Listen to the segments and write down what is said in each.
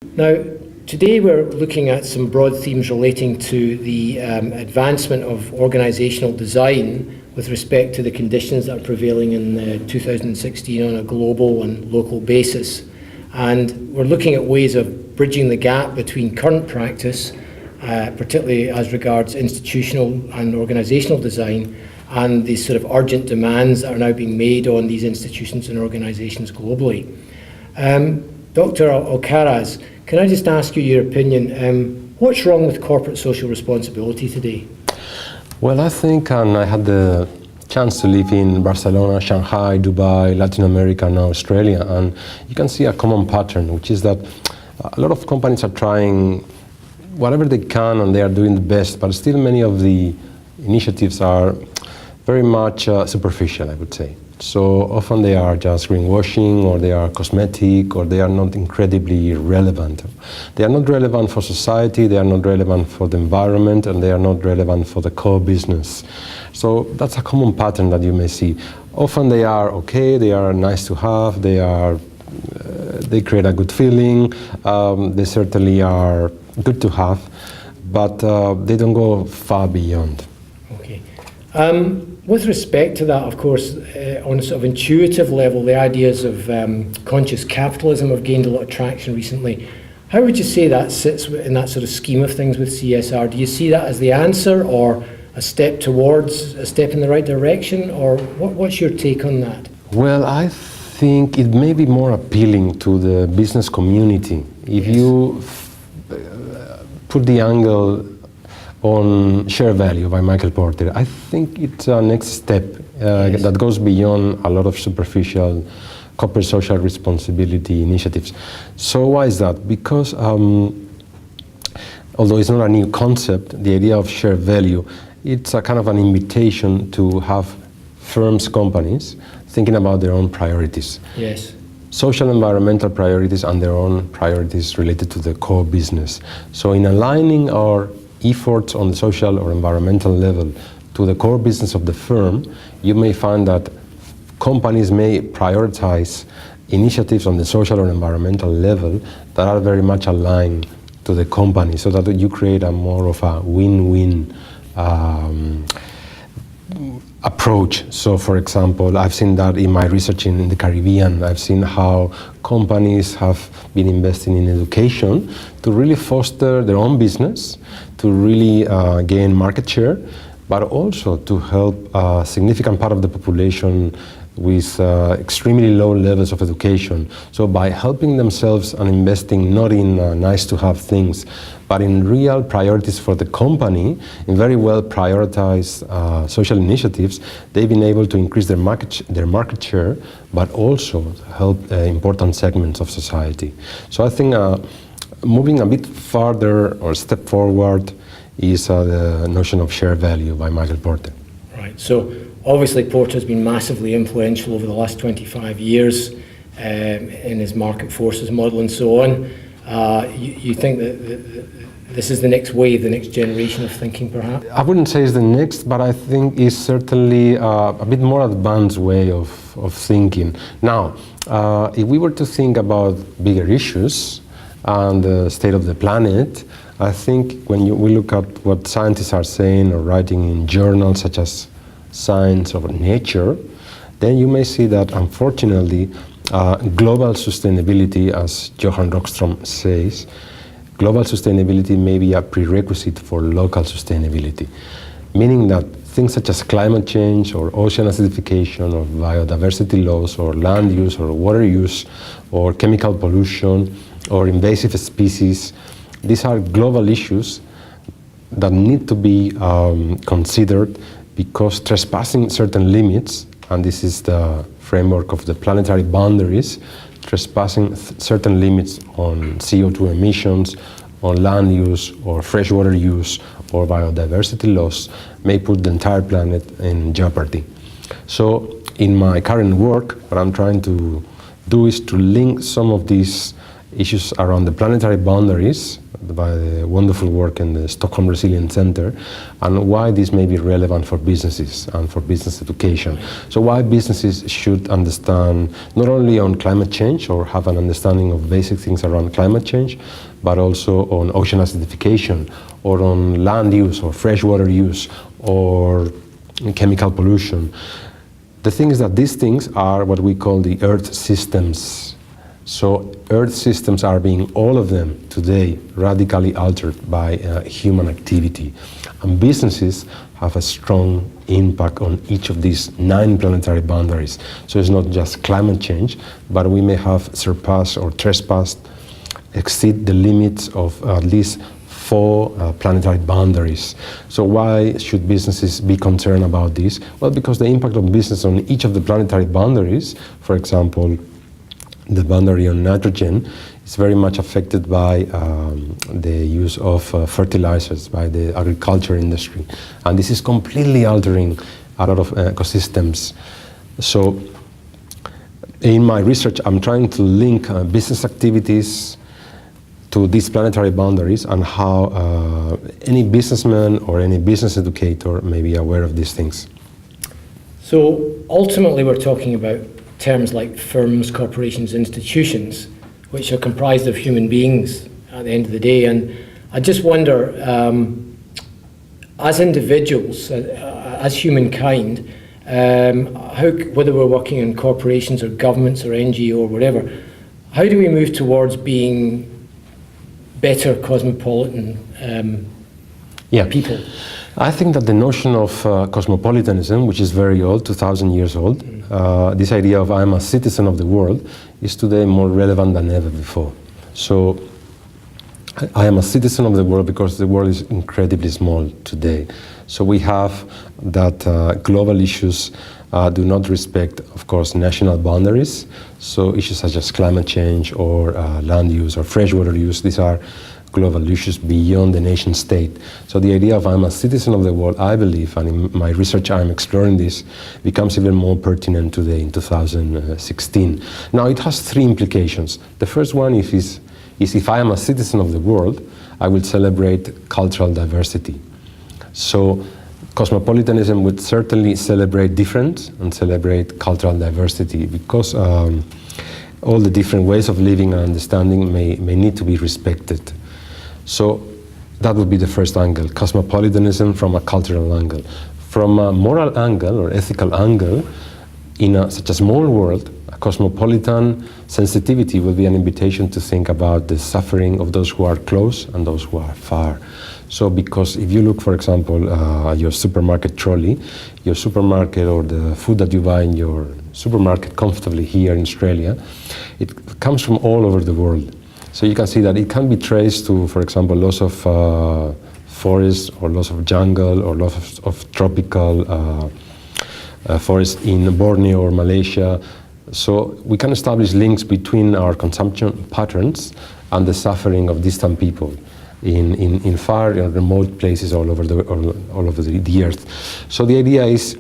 Now, today we're looking at some broad themes relating to the advancement of organisational design with respect to the conditions that are prevailing in 2016 on a global and local basis. And we're looking at ways of bridging the gap between current practice, particularly as regards institutional and organisational design, and the sort of urgent demands that are now being made on these institutions and organisations globally. Dr. Alcaraz, can I just ask you your opinion? What's wrong with corporate social responsibility today? Well, I think, and I had the chance to live in Barcelona, Shanghai, Dubai, Latin America, and now Australia, and you can see a common pattern, which is that a lot of companies are trying whatever they can and they are doing the best, but still many of the initiatives are very much superficial, I would say. So often they are just greenwashing, or they are cosmetic, or they are not incredibly relevant. They are not relevant for society, they are not relevant for the environment, and they are not relevant for the core business. So that's a common pattern that you may see. Often they are okay, they are nice to have, they create a good feeling, they certainly are good to have, but they don't go far beyond. Okay. With respect to that, of course, on a sort of intuitive level, the ideas of conscious capitalism have gained a lot of traction recently. How would you say that sits in that sort of scheme of things with CSR? Do you see that as the answer, or a step towards, a step in the right direction, or what's your take on that? Well, I think it may be more appealing to the business community if you put the angle on share value by Michael Porter. I think it's a next step that goes beyond a lot of superficial corporate social responsibility initiatives. So why is that? Because although it's not a new concept, the idea of share value, it's a kind of an invitation to have firms, companies, thinking about their own priorities. Yes. Social environmental priorities and their own priorities related to the core business. So in aligning our efforts on the social or environmental level to the core business of the firm, you may find that companies may prioritize initiatives on the social or environmental level that are very much aligned to the company, so that you create a more of a win-win approach. So for example, I've seen that in my research in the Caribbean. I've seen how companies have been investing in education to really foster their own business, to really gain market share, but also to help a significant part of the population with extremely low levels of education. So by helping themselves and investing not in nice to have things, but in real priorities for the company, in very well prioritized social initiatives, they've been able to increase their market share, but also help important segments of society. So I think moving a bit farther or step forward is the notion of share value by Michael Porter. Right. So obviously Porter has been massively influential over the last 25 years in his market forces model and so on. You think that this is the next wave, the next generation of thinking, perhaps? I wouldn't say it's the next, but I think it's certainly a bit more advanced way of thinking. Now, if we were to think about bigger issues and the state of the planet, I think when we look at what scientists are saying or writing in journals such as Science or Nature, then you may see that unfortunately global sustainability, as Johan Rockström says, global sustainability may be a prerequisite for local sustainability, meaning that things such as climate change or ocean acidification or biodiversity loss or land use or water use or chemical pollution or invasive species, these are global issues that need to be considered, because trespassing certain limits, and this is the framework of the planetary boundaries, trespassing certain limits on CO2 emissions, on land use or freshwater use or biodiversity loss may put the entire planet in jeopardy. So in my current work, what I'm trying to do is to link some of these issues around the planetary boundaries by the wonderful work in the Stockholm Resilience Center, and why this may be relevant for businesses and for business education. So why businesses should understand not only on climate change or have an understanding of basic things around climate change, but also on ocean acidification or on land use or freshwater use or chemical pollution. The thing is that these things are what we call the Earth systems. So Earth systems are being, all of them today, radically altered by human activity. And businesses have a strong impact on each of these 9 planetary boundaries. So it's not just climate change, but we may have surpassed or trespassed, exceed the limits of at least 4 planetary boundaries. So why should businesses be concerned about this? Well, because the impact of business on each of the planetary boundaries, for example, the boundary on nitrogen, is very much affected by the use of fertilizers by the agriculture industry. And this is completely altering a lot of ecosystems. So in my research, I'm trying to link business activities to these planetary boundaries and how any businessman or any business educator may be aware of these things. So ultimately we're talking about terms like firms, corporations, institutions, which are comprised of human beings at the end of the day. And I just wonder, as individuals, as humankind, whether we're working in corporations or governments or NGO or whatever, how do we move towards being better cosmopolitan people? I think that the notion of cosmopolitanism, which is very old, 2,000 years old, this idea of I'm a citizen of the world, is today more relevant than ever before. So I am a citizen of the world because the world is incredibly small today. So we have that global issues do not respect, of course, national boundaries. So issues such as climate change or land use or freshwater use, these are global issues beyond the nation state. So the idea of I'm a citizen of the world, I believe, and in my research I'm exploring this, becomes even more pertinent today in 2016. Now it has 3 implications. The first one is if I am a citizen of the world, I will celebrate cultural diversity. So cosmopolitanism would certainly celebrate difference and celebrate cultural diversity, because all the different ways of living and understanding may need to be respected. So that would be the first angle, cosmopolitanism from a cultural angle. From a moral angle or ethical angle, in such a small world, a cosmopolitan sensitivity will be an invitation to think about the suffering of those who are close and those who are far. So because if you look, for example, your supermarket trolley, your supermarket or the food that you buy in your supermarket comfortably here in Australia, it comes from all over the world. So you can see that it can be traced to, for example, loss of forest or loss of jungle or loss of tropical forest in Borneo or Malaysia. So we can establish links between our consumption patterns and the suffering of distant people in far and remote places all over the earth. So the idea is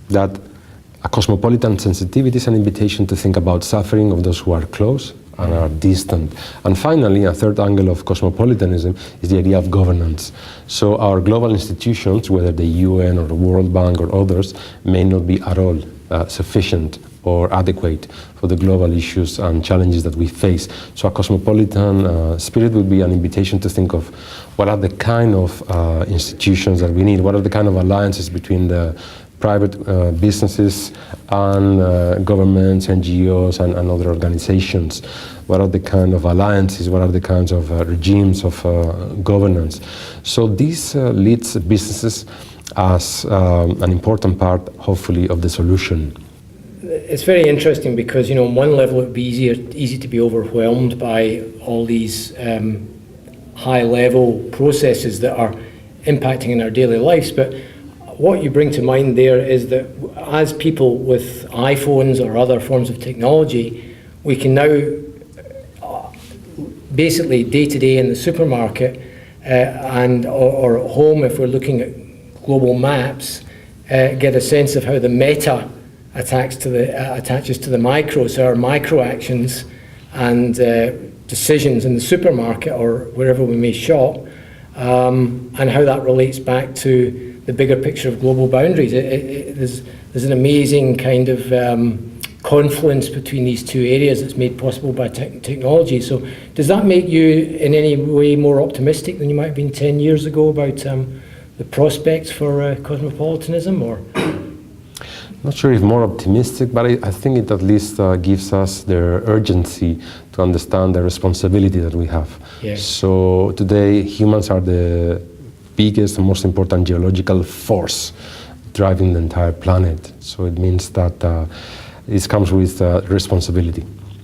that a cosmopolitan sensitivity is an invitation to think about suffering of those who are close and are distant. And finally, a third angle of cosmopolitanism is the idea of governance. So our global institutions, whether the UN or the World Bank or others, may not be at all sufficient or adequate for the global issues and challenges that we face. So a cosmopolitan spirit would be an invitation to think of what are the kind of institutions that we need, what are the kind of alliances between the private businesses and governments, NGOs and other organizations. What are the kind of alliances, what are the kinds of regimes of governance. So this leads businesses as an important part, hopefully, of the solution. It's very interesting because, on one level it would be easy to be overwhelmed by all these high-level processes that are impacting in our daily lives, but what you bring to mind there is that as people with iPhones or other forms of technology, we can now basically day-to-day in the supermarket or at home, if we're looking at global maps, get a sense of how the meta attaches to the micro, so our micro actions and decisions in the supermarket or wherever we may shop, and how that relates back to the bigger picture of global boundaries. There's an amazing kind of confluence between these two areas that's made possible by technology. So does that make you in any way more optimistic than you might have been 10 years ago about the prospects for cosmopolitanism? Or not sure if more optimistic, but I think it at least gives us the urgency to understand the responsibility that we have. Yes. So today humans are the biggest and most important geological force driving the entire planet. So it means that this comes with responsibility.